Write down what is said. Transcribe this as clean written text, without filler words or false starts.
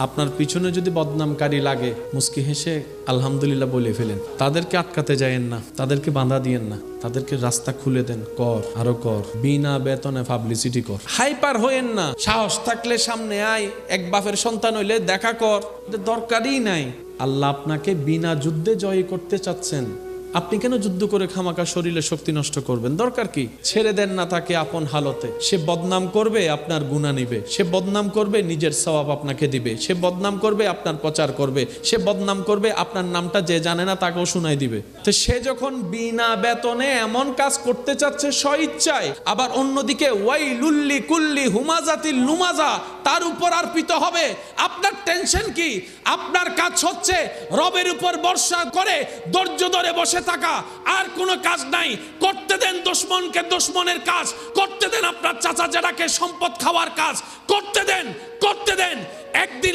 আপনার পিছনে যদি বদনামকারী লাগে মুস্কি হেসে আলহামদুলিল্লাহ বলে ফেলেন। তাদেরকে আটকাতে যায়েন না, তাদেরকে বাধা দিয়েন না, তাদেরকে রাস্তা খুলে দেন। কর, আরো কর, বিনা বেতনে পাবলিসিটি কর। হাইপার হইেন না, সাহস থাকলে সামনে আয়, এক বাপের সন্তান হইলে দেখা কর, দরকারই নাই। আল্লাহ আপনাকে বিনা যুদ্ধে জয় করতে চাচ্ছেন, আপনি কেন যুদ্ধ করে খামাকা শরীরে শক্তি নষ্ট করবেন? দরকার কি? ছেড়ে দেন না তাকে আপন হালতে। সে বদনাম করবে, আপনার গুনাহ নিবে। সে বদনাম করবে, নিজের সওয়াব আপনাকে দিবে। সে বদনাম করবে, আপনার প্রচার করবে। সে বদনাম করবে, আপনার নামটা যে জানে না তাকেও শোনাই দিবে। তো সে যখন বিনা বেতনে এমন কাজ করতে চাচ্ছে স্বইচ্ছায়, আবার অন্যদিকে ওয়াইলুল্লি কুল্লি হুমাজাতিল লুমাজা তার উপর অর্পিত হবে, আপনার টেনশন কি? আপনার কাজ হচ্ছে রবের উপর ভরসা করে ধৈর্য ধরে বসে থাকা, আর কোনো কাজ নাই। করতে দেন দুশমনকে দুশমনের কাজ, করতে দেন আপনার চাচা জেঠাকে সম্পদ খাওয়ার কাজ, করতে দেন একদিন